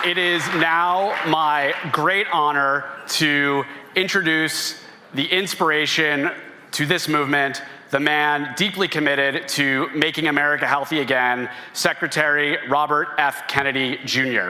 It is now my great honor to introduce the inspiration to this movement, the man deeply committed to making America healthy again, Secretary Robert F. Kennedy, Jr.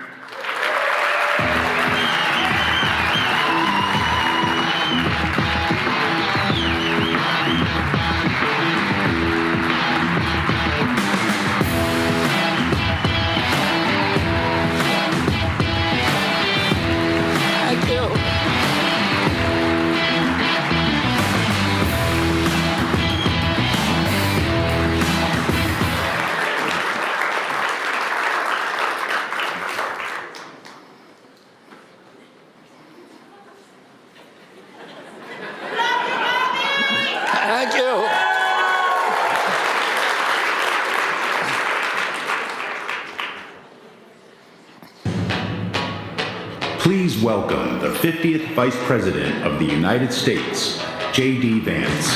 Please welcome the 50th Vice President of the United States, J.D. Vance.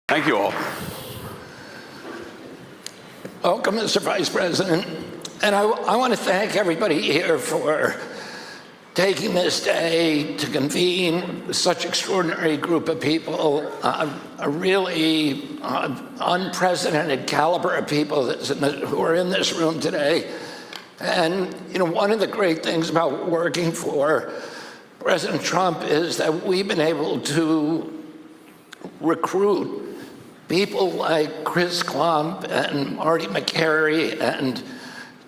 Thank you all. Welcome, Mr. Vice President. And I want to thank everybody here for taking this day to convene such extraordinary group of people, a really unprecedented caliber of people who are in this room today. And one of the great things about working for President Trump is that we've been able to recruit people like Chris Klump and Marty McCary and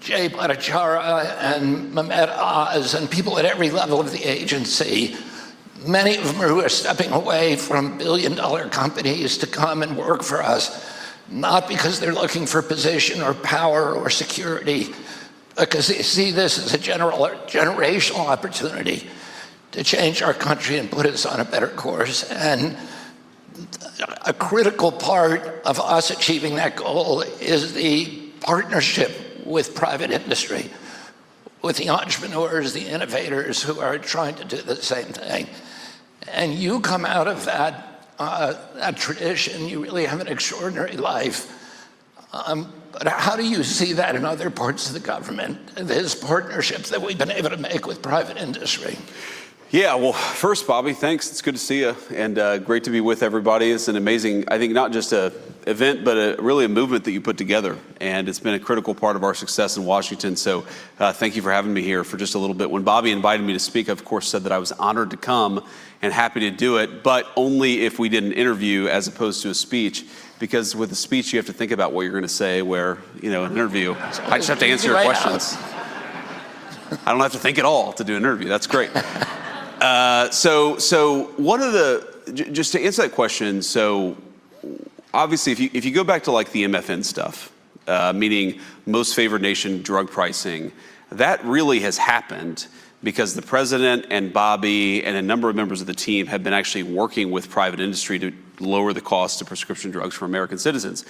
Jay Bhattacharya and Mehmet Oz and people at every level of the agency, many of them who are stepping away from billion-dollar companies to come and work for us, not because they're looking for position or power or security, because they see this as a generational opportunity to change our country and put us on a better course. And a critical part of us achieving that goal is the partnership with private industry, with the entrepreneurs, the innovators who are trying to do the same thing. And you come out of that tradition. You really have an extraordinary life. But how do you see that in other parts of the government, this partnerships that we've been able to make with private industry? Yeah, well, first, Bobby, thanks. It's good to see you, and great to be with everybody. It's an amazing, I think, not just an event, but really a movement that you put together, and it's been a critical part of our success in Washington. So thank you for having me here for just a little bit. When Bobby invited me to speak, I, of course, said that I was honored to come and happy to do it, but only if we did an interview as opposed to a speech, because with a speech, you have to think about what you're going to say, where, an interview, I just have to answer your questions. I don't have to think at all to do an interview. That's great. So one of the, just to answer that question, so obviously if you go back to like the MFN stuff, meaning most favored nation drug pricing, that really has happened because the president and Bobby and a number of members of the team have been actually working with private industry to lower the cost of prescription drugs for American citizens.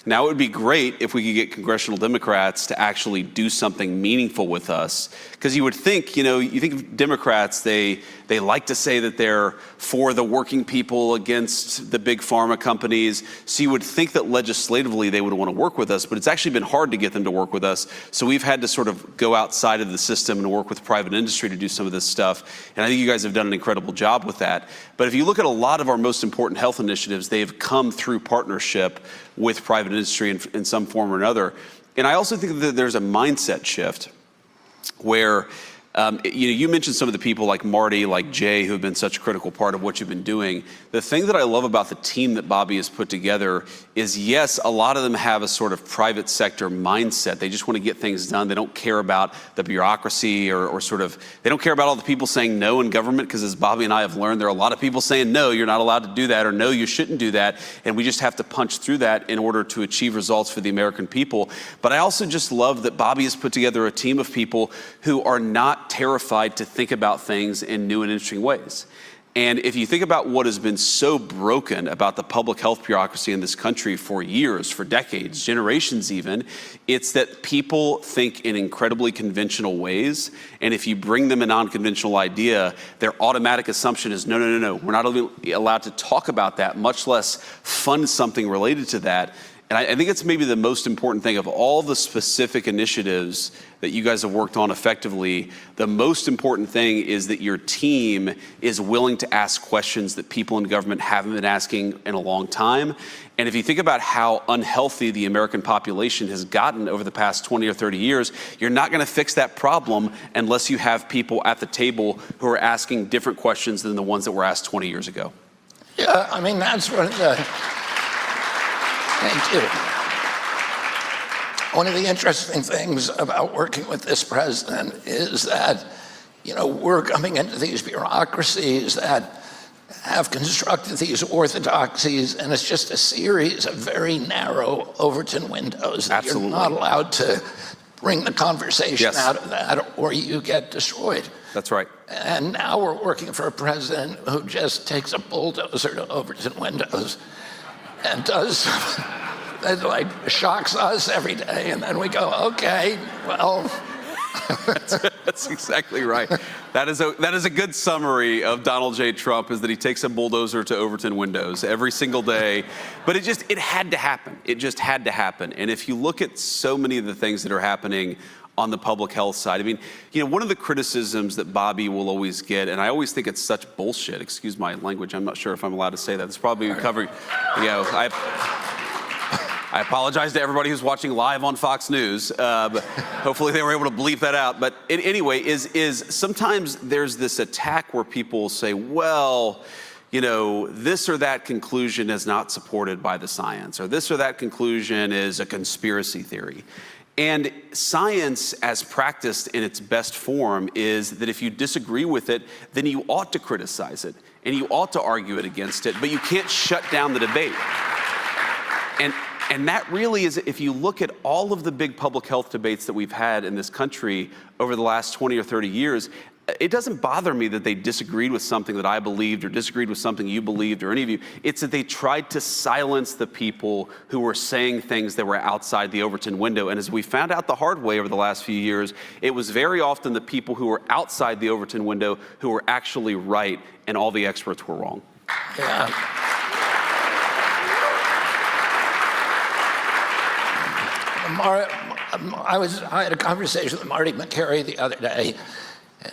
Now, it would be great if we could get congressional Democrats to actually do something meaningful with us, because you would think, you think of Democrats, they like to say that they're for the working people against the big pharma companies. So you would think that legislatively they would want to work with us, but it's actually been hard to get them to work with us. So we've had to sort of go outside of the system and work with private industry to do some of this stuff. And I think you guys have done an incredible job with that. But if you look at a lot of our most important health initiatives, they've come through partnership with private industry in some form or another. And I also think that there's a mindset shift where, you mentioned some of the people like Marty, like Jay, who have been such a critical part of what you've been doing. The thing that I love about the team that Bobby has put together is, yes, a lot of them have a sort of private sector mindset. They just want to get things done. They don't care about the bureaucracy or sort of, they don't care about all the people saying no in government, because as Bobby and I have learned, there are a lot of people saying, no, you're not allowed to do that, or no, you shouldn't do that. And we just have to punch through that in order to achieve results for the American people. But I also just love that Bobby has put together a team of people who are not terrified to think about things in new and interesting ways. And if you think about what has been so broken about the public health bureaucracy in this country for years, for decades, generations even, it's that people think in incredibly conventional ways. And if you bring them a non-conventional idea, their automatic assumption is, no, we're not allowed to talk about that, much less fund something related to that. And I think it's maybe the most important thing of all the specific initiatives that you guys have worked on effectively. The most important thing is that your team is willing to ask questions that people in government haven't been asking in a long time. And if you think about how unhealthy the American population has gotten over the past 20 or 30 years, you're not going to fix that problem unless you have people at the table who are asking different questions than the ones that were asked 20 years ago. Yeah, I mean, that's one of the... Thank you. One of the interesting things about working with this president is that, we're coming into these bureaucracies that have constructed these orthodoxies, and it's just a series of very narrow Overton windows that Absolutely. You're not allowed to bring the conversation out of that, or you get destroyed. That's right. And now we're working for a president who just takes a bulldozer to Overton windows and does that, like, shocks us every day, and then we go, okay, well. That's exactly right. That is a good summary of Donald J. Trump, is that he takes a bulldozer to Overton windows every single day. But it had to happen. It just had to happen. And if you look at so many of the things that are happening on the public health side, I mean, one of the criticisms that Bobby will always get, and I always think it's such bullshit, excuse my language, I'm not sure if I'm allowed to say that. It's probably covering, I apologize to everybody who's watching live on Fox News. But hopefully they were able to bleep that out. But anyway, is sometimes there's this attack where people say, well, this or that conclusion is not supported by the science, or this or that conclusion is a conspiracy theory. And science, as practiced in its best form, is that if you disagree with it, then you ought to criticize it, and you ought to argue it against it, but you can't shut down the debate. And that really is, if you look at all of the big public health debates that we've had in this country over the last 20 or 30 years, it doesn't bother me that they disagreed with something that I believed, or disagreed with something you believed, or any of you. It's that they tried to silence the people who were saying things that were outside the Overton window. And as we found out the hard way over the last few years, it was very often the people who were outside the Overton window who were actually right, and all the experts were wrong. Yeah. I had a conversation with Marty McCary the other day,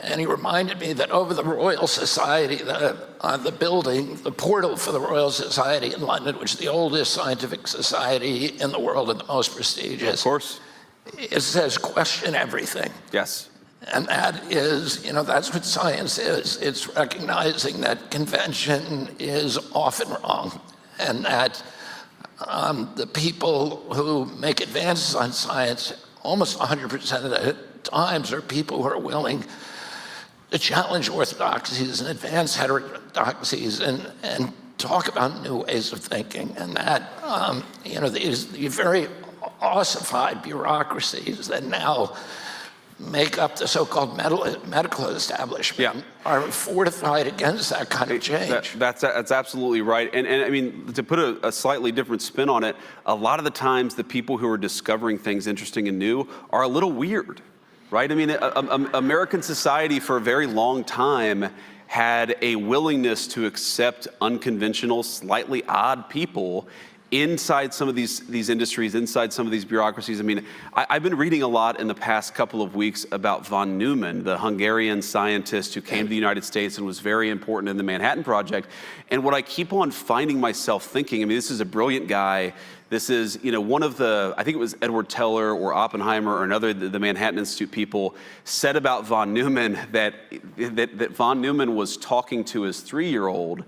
and he reminded me that over the Royal Society, the building, the portal for the Royal Society in London, which is the oldest scientific society in the world and the most prestigious. Of course. It says, question everything. Yes. And that is, that's what science is. It's recognizing that convention is often wrong, and that the people who make advances on science, almost 100% of the times, are people who are willing to challenge orthodoxies and advance heterodoxies and talk about new ways of thinking. And that, these very ossified bureaucracies that now make up the so-called medical establishment are fortified against that kind of change. That's absolutely right. And I mean, to put a slightly different spin on it, a lot of the times the people who are discovering things interesting and new are a little weird, right? I mean, American society for a very long time had a willingness to accept unconventional, slightly odd people inside some of these industries, inside some of these bureaucracies. I mean, I've been reading a lot in the past couple of weeks about von Neumann, the Hungarian scientist who came to the United States and was very important in the Manhattan Project. And what I keep on finding myself thinking, I mean, this is a brilliant guy. This is, one of the, I think it was Edward Teller or Oppenheimer or another, the Manhattan Institute people said about von Neumann that von Neumann was talking to his 3-year-old,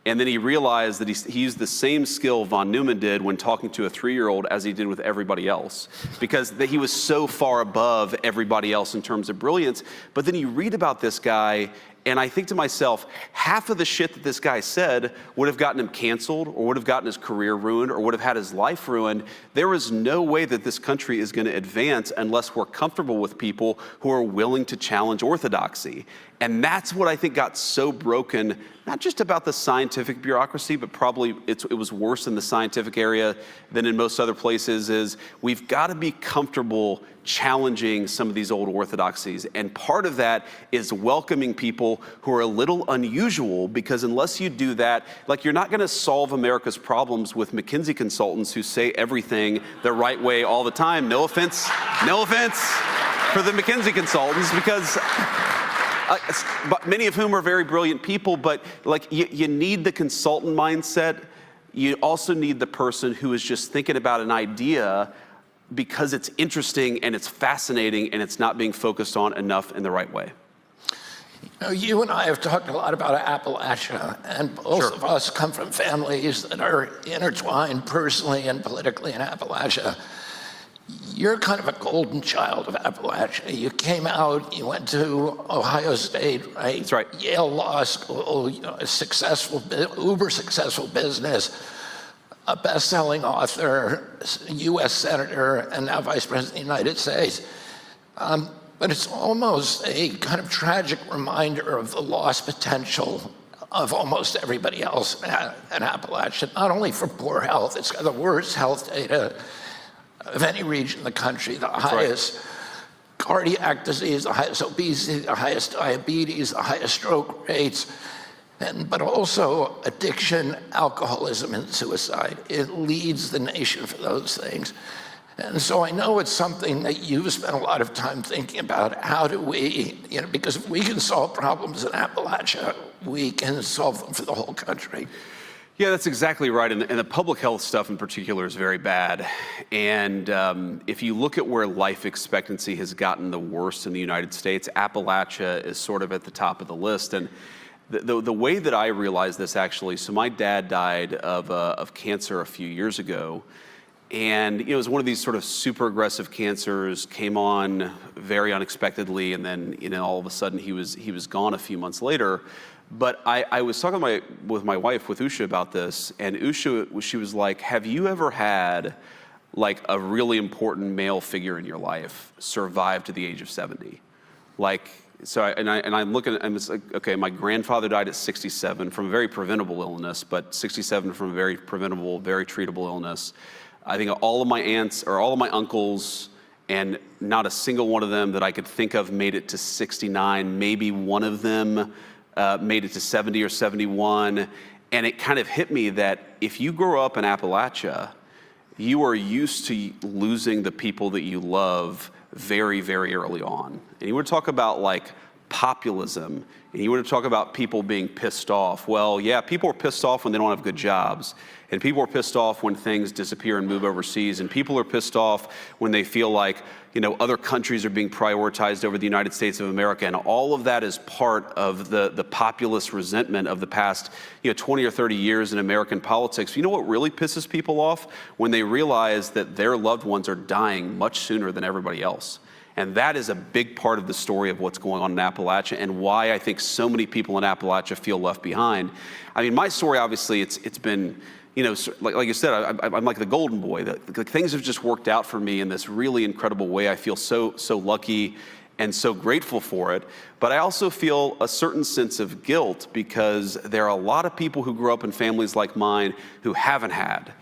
and then he realized that he used the same skill von Neumann did when talking to a 3-year-old as he did with everybody else, because he was so far above everybody else in terms of brilliance. But then you read about this guy, And I think to myself, half of the shit that this guy said would have gotten him canceled or would have gotten his career ruined or would have had his life ruined. There is no way that this country is going to advance unless we're comfortable with people who are willing to challenge orthodoxy. And that's what I think got so broken, not just about the scientific bureaucracy, but probably it was worse in the scientific area than in most other places, is we've got to be comfortable challenging some of these old orthodoxies. And part of that is welcoming people who are a little unusual, because unless you do that, like, you're not going to solve America's problems with McKinsey consultants who say everything the right way all the time. No offense for the McKinsey consultants, because but many of whom are very brilliant people, but like you need the consultant mindset. You also need the person who is just thinking about an idea because it's interesting and it's fascinating and it's not being focused on enough in the right way. You know, you and I have talked a lot about Appalachia, and both of us come from families that are intertwined personally and politically in Appalachia. You're kind of a golden child of Appalachia. You came out, you went to Ohio State, right? That's right. Yale Law School, you know, a successful, uber successful business, a best-selling author, U.S. Senator, and now Vice President of the United States. But it's almost a kind of tragic reminder of the lost potential of almost everybody else in Appalachia, not only for poor health. It's got the worst health data of any region in the country, the highest cardiac disease, the highest obesity, the highest diabetes, the highest stroke rates, but also addiction, alcoholism, and suicide. It leads the nation for those things. And so I know it's something that you've spent a lot of time thinking about. How do we, you know, because if we can solve problems in Appalachia, we can solve them for the whole country. Yeah, that's exactly right. And the public health stuff in particular is very bad. And if you look at where life expectancy has gotten the worst in the United States, Appalachia is sort of at the top of the list. And the way that I realized this, actually, so my dad died of cancer a few years ago. And it was one of these sort of super aggressive cancers, came on very unexpectedly, and then all of a sudden he was gone a few months later. But I was talking with my wife, with Usha, about this, and Usha, she was like, have you ever had like a really important male figure in your life survive to the age of 70? Like, so I'm looking, and it's like, okay, my grandfather died at 67 from a very preventable illness, but 67 from a very preventable, very treatable illness. I think all of my aunts or all of my uncles, and not a single one of them that I could think of made it to 69. Maybe one of them made it to 70 or 71. And it kind of hit me that if you grow up in Appalachia, you are used to losing the people that you love very, very early on. And you want to talk about like populism, and you want to talk about people being pissed off. Well, yeah, people are pissed off when they don't have good jobs. And people are pissed off when things disappear and move overseas. And people are pissed off when they feel like, other countries are being prioritized over the United States of America. And all of that is part of the populist resentment of the past 20 or 30 years in American politics. You know what really pisses people off? When they realize that their loved ones are dying much sooner than everybody else. And that is a big part of the story of what's going on in Appalachia, and why I think so many people in Appalachia feel left behind. I mean, my story, obviously, it's been, like you said, I'm like the golden boy. Things have just worked out for me in this really incredible way. I feel so lucky and so grateful for it. But I also feel a certain sense of guilt, because there are a lot of people who grew up in families like mine who haven't had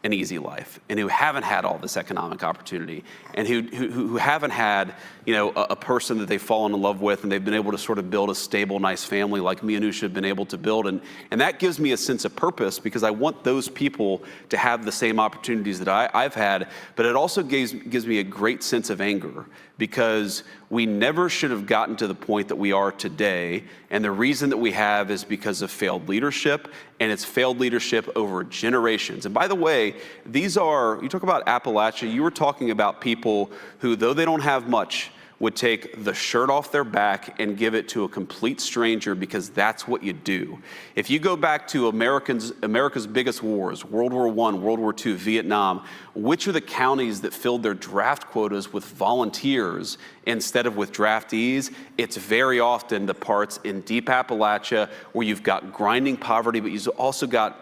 an easy life, and who haven't had all this economic opportunity, and who haven't had a person that they've fallen in love with, and they've been able to sort of build a stable, nice family like me and Usha have been able to build. And that gives me a sense of purpose, because I want those people to have the same opportunities that I've had. But it also gives me a great sense of anger, because we never should have gotten to the point that we are today. And the reason that we have is because of failed leadership, and it's failed leadership over generations. And by the way, you talk about Appalachia, you were talking about people who, though they don't have much, would take the shirt off their back and give it to a complete stranger because that's what you do. If you go back to America's biggest wars, World War I, World War II, Vietnam, which are the counties that filled their draft quotas with volunteers instead of with draftees? It's very often the parts in deep Appalachia where you've got grinding poverty, but you've also got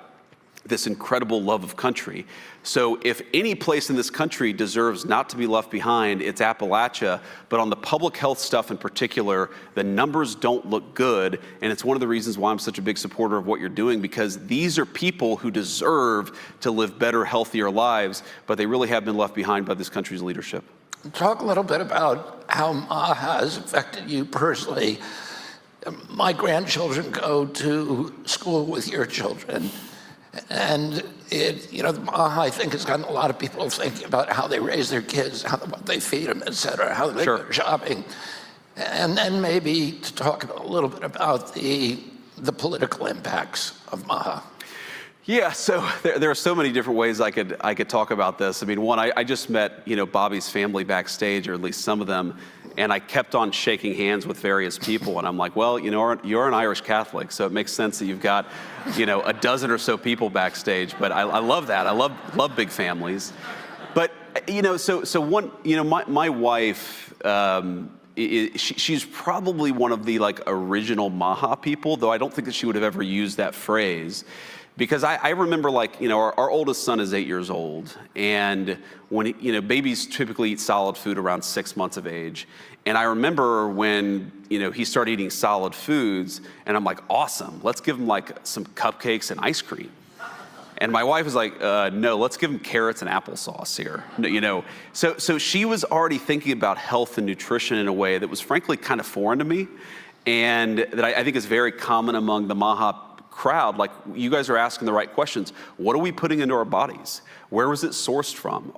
this incredible love of country. So if any place in this country deserves not to be left behind, it's Appalachia. But on the public health stuff in particular, the numbers don't look good. And it's one of the reasons why I'm such a big supporter of what you're doing, because these are people who deserve to live better, healthier lives, but they really have been left behind by this country's leadership. Talk a little bit about how Maha has affected you personally. My grandchildren go to school with your children. And the Maha, I think, has gotten a lot of people thinking about how they raise their kids, what they feed them, et cetera, how they go shopping. And then maybe to talk a little bit about the political impacts of Maha. Yeah, so there are so many different ways I could talk about this. I mean, one, I just met, Bobby's family backstage, or at least some of them, and I kept on shaking hands with various people, and I'm like, well, you're an Irish Catholic, so it makes sense that you've got, a dozen or so people backstage. But I love that. I love big families. But so one, my wife, she's probably one of the original Maha people, though I don't think that she would have ever used that phrase. Because I remember, our oldest son is 8 years old, and when babies typically eat solid food around 6 months of age. And I remember when he started eating solid foods, and I'm like, awesome, let's give him some cupcakes and ice cream. And my wife was like, no, let's give him carrots and applesauce here. So she was already thinking about health and nutrition in a way that was frankly kind of foreign to me, and that I think is very common among the Maha crowd. You guys are asking the right questions. What are we putting into our bodies? Where was it sourced from?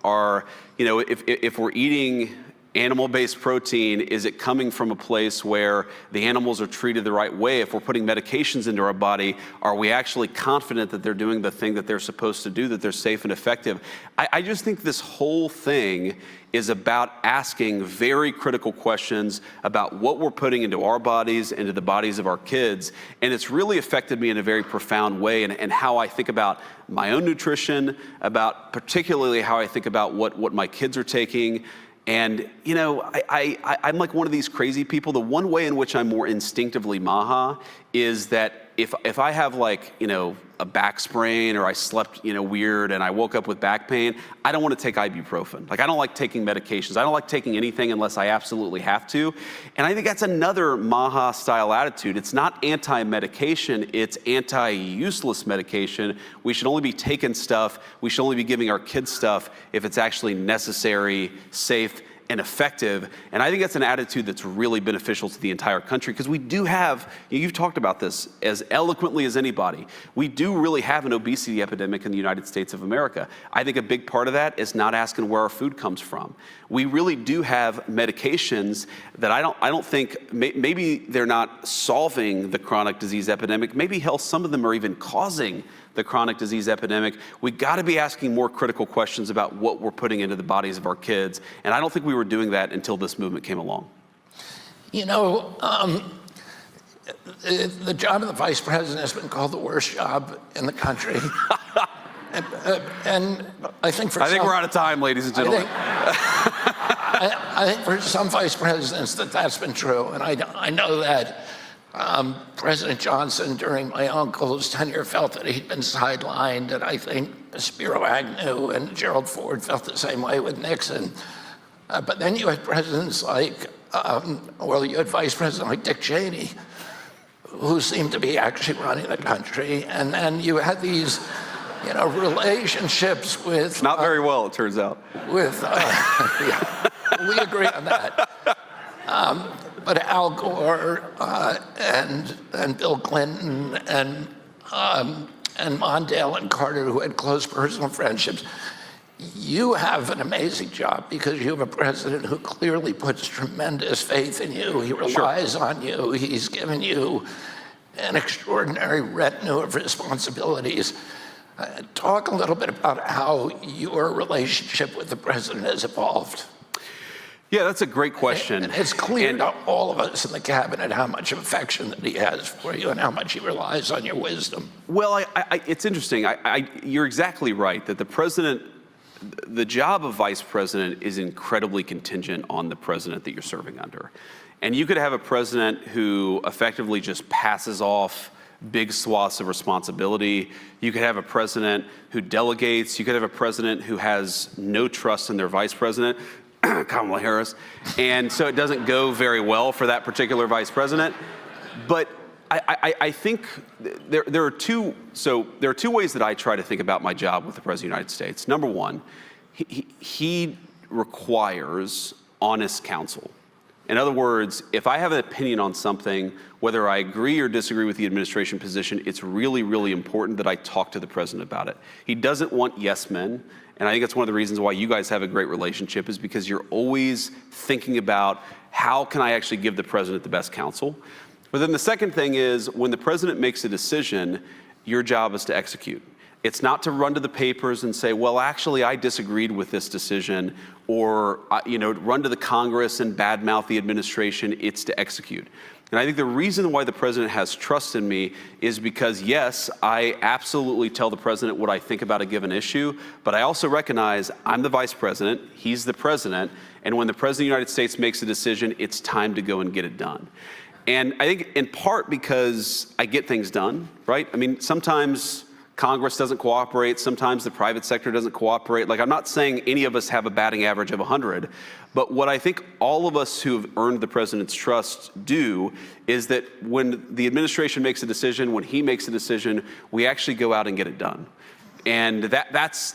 If we're eating animal-based protein, is it coming from a place where the animals are treated the right way? If we're putting medications into our body, are we actually confident that they're doing the thing that they're supposed to do, that they're safe and effective? I just think this whole thing is about asking very critical questions about what we're putting into our bodies, into the bodies of our kids. And it's really affected me in a very profound way, and how I think about my own nutrition, about particularly how I think about what my kids are taking. And, I'm like one of these crazy people. The one way in which I'm more instinctively Maha is that if I have a back sprain, or I slept, weird, and I woke up with back pain, I don't want to take ibuprofen. I don't like taking medications. I don't like taking anything unless I absolutely have to. And I think that's another Maha style attitude. It's not anti-medication, it's anti-useless medication. We should only be taking stuff, we should only be giving our kids stuff if it's actually necessary, safe, and effective. And I think that's an attitude that's really beneficial to the entire country, because we do have, you've talked about this as eloquently as anybody, we do really have an obesity epidemic in the United States of America. I think a big part of that is not asking where our food comes from. We really do have medications that I don't think, maybe they're not solving the chronic disease epidemic, maybe some of them are even causing the chronic disease epidemic. We got to be asking more critical questions about what we're putting into the bodies of our kids. And I don't think we were doing that until this movement came along. The job of the vice president has been called the worst job in the country. And I think we're out of time, ladies and gentlemen. I think for some vice presidents that's been true. And I know that President Johnson, during my uncle's tenure, felt that he'd been sidelined, and I think Spiro Agnew and Gerald Ford felt the same way with Nixon. But then you had presidents you had Vice President like Dick Cheney, who seemed to be actually running the country, and then you had these, relationships with... Not very well, it turns out. Yeah, we agree on that. But Al Gore and Bill Clinton and Mondale and Carter, who had close personal friendships, you have an amazing job because you have a president who clearly puts tremendous faith in you. He relies on you. He's given you an extraordinary retinue of responsibilities. Talk a little bit about how your relationship with the president has evolved. Yeah, that's a great question. And it's clear to all of us in the cabinet how much affection that he has for you and how much he relies on your wisdom. Well, it's interesting. You're exactly right that the president, the job of vice president is incredibly contingent on the president that you're serving under. And you could have a president who effectively just passes off big swaths of responsibility. You could have a president who delegates. You could have a president who has no trust in their vice president, Kamala Harris, and so it doesn't go very well for that particular vice president. But I think there are two ways that I try to think about my job with the President of the United States. Number one, he requires honest counsel. In other words, if I have an opinion on something, whether I agree or disagree with the administration position, it's really, really important that I talk to the president about it. He doesn't want yes men. And I think that's one of the reasons why you guys have a great relationship, is because you're always thinking about how can I actually give the president the best counsel. But then the second thing is, when the president makes a decision, your job is to execute. It's not to run to the papers and say, well, actually, I disagreed with this decision, or run to the Congress and badmouth the administration. It's to execute. And I think the reason why the president has trust in me is because, yes, I absolutely tell the president what I think about a given issue, but I also recognize I'm the vice president, he's the president, and when the president of the United States makes a decision, it's time to go and get it done. And I think in part because I get things done, right? I mean, sometimes Congress doesn't cooperate. Sometimes the private sector doesn't cooperate. Like, I'm not saying any of us have a batting average of 100, but what I think all of us who have earned the president's trust do is that when the administration makes a decision, when he makes a decision, we actually go out and get it done. And that's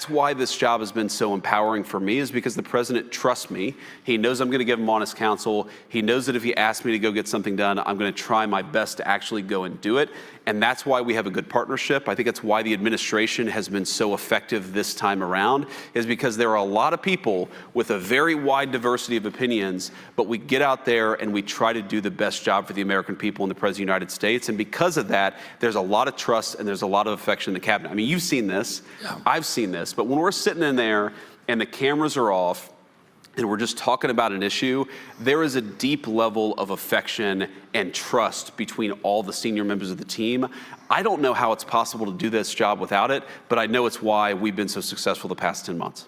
why this job has been so empowering for me, is because the president trusts me. He knows I'm going to give him honest counsel. He knows that if he asks me to go get something done, I'm going to try my best to actually go and do it. And that's why we have a good partnership. I think that's why the administration has been so effective this time around, is because there are a lot of people with a very wide diversity of opinions, but we get out there and we try to do the best job for the American people and the President of the United States. And because of that, there's a lot of trust and there's a lot of affection in the cabinet. I mean, you've seen this. Yeah. I've seen this. But when we're sitting in there and the cameras are off and we're just talking about an issue, there is a deep level of affection and trust between all the senior members of the team. I don't know how it's possible to do this job without it, but I know it's why we've been so successful the past 10 months.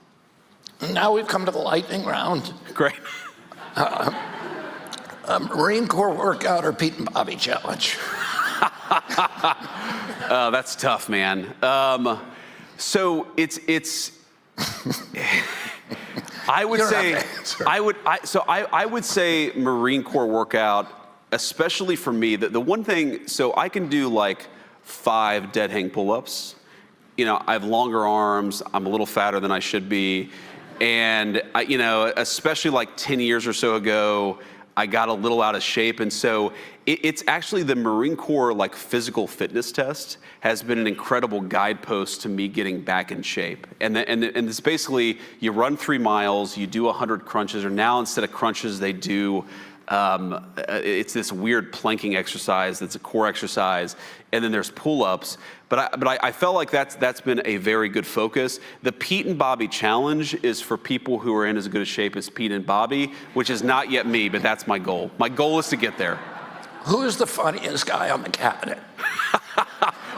Now we've come to the lightning round. Great. Marine Corps workout or Pete and Bobby challenge? That's tough, man. So it's I would say I would say Marine Corps workout, especially for me. The one thing, so I can do like 5 dead hang pull-ups. You know, I have longer arms. I'm a little fatter than I should be, and especially like 10 years or so ago, I got a little out of shape, and so it's actually the Marine Corps like physical fitness test has been an incredible guidepost to me getting back in shape. And it's basically you run 3 miles, you do 100 crunches, or now instead of crunches they do it's this weird planking exercise that's a core exercise, and then there's pull-ups. But I felt like that's been a very good focus. The Pete and Bobby challenge is for people who are in as good a shape as Pete and Bobby, which is not yet me, but that's my goal. My goal is to get there. Who's the funniest guy on the cabinet?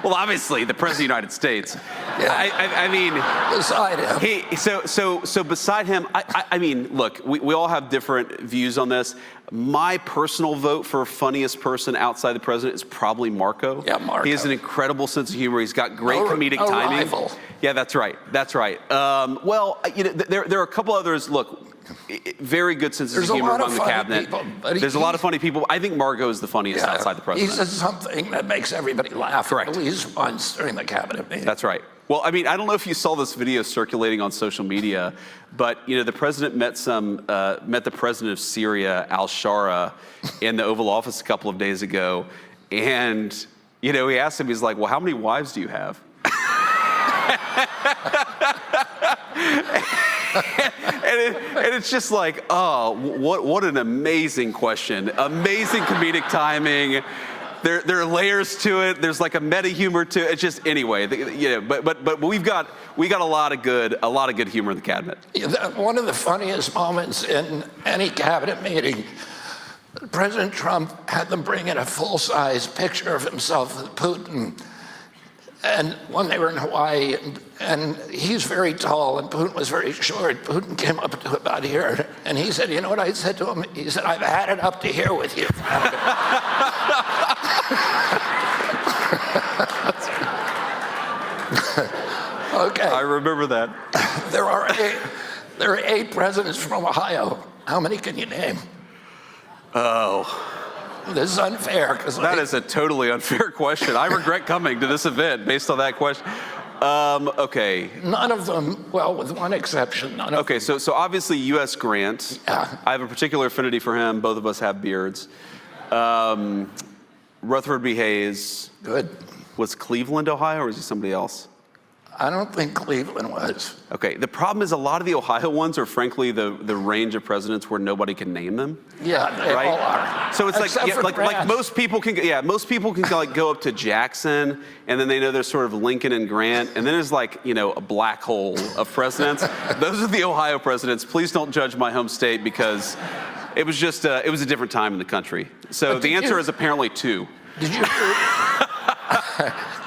Well, obviously, the President of the United States. Yeah. I mean, beside him. So beside him, I mean, look, we all have different views on this. My personal vote for funniest person outside the president is probably Marco. Yeah, Marco. He has an incredible sense of humor. He's got great comedic timing. Rival. Yeah, that's right. That's right. Well, there are a couple others. Look. Very good sense of humor among the cabinet. There's a lot of funny people. I think Margot is the funniest outside the president. He says something that makes everybody laugh. Correct. At least once during the cabinet meeting. That's right. Well, I mean, I don't know if you saw this video circulating on social media, but the president met the president of Syria, al-Shara, in the Oval Office a couple of days ago, and he asked him, he's like, "Well, how many wives do you have?" And it's just like, oh, what an amazing question. Amazing comedic timing. There are layers to it. There's like a meta humor to it. It's just, anyway, but we've got we got a lot of good humor in the cabinet. One of the funniest moments in any cabinet meeting, President Trump had them bring in a full-size picture of himself with Putin, and when they were in Hawaii, and he's very tall, and Putin was very short. Putin came up to about here, and he said, you know what I said to him? He said, I've had it up to here with you. Okay. I remember that. There are 8 presidents from Ohio. How many can you name? Oh. This is unfair. That is a totally unfair question. I regret coming to this event based on that question. Okay. None of them, well, with one exception, none of Okay, them. so obviously U.S. Grant. Yeah. I have a particular affinity for him. Both of us have beards. Rutherford B. Hayes. Good. Was Cleveland, Ohio, or is he somebody else? I don't think Cleveland was. Okay, the problem is a lot of the Ohio ones are frankly the range of presidents where nobody can name them. Yeah, they right? all are. So it's Except for like Grant. most people can like go up to Jackson, and then they know there's sort of Lincoln and Grant, and then there's like, you know, a black hole of presidents. Those are the Ohio presidents. Please don't judge my home state because it was just it was a different time in the country. So the answer is apparently 2.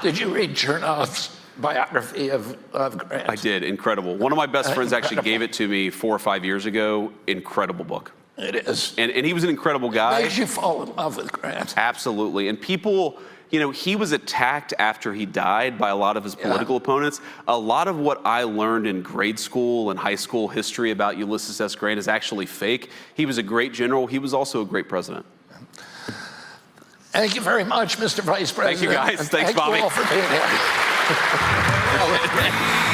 Did you read Chernoff's biography of Grant? I did. Incredible. One of my best friends actually gave it to me 4 or 5 years ago. Incredible book. It is. And he was an incredible guy. It makes you fall in love with Grant. Absolutely. And people, you know, he was attacked after he died by a lot of his political opponents. A lot of what I learned in grade school and high school history about Ulysses S. Grant is actually fake. He was a great general. He was also a great president. Thank you very much, Mr. Vice President. Thank you, guys. Thanks, Bobby. Thank you all for being here.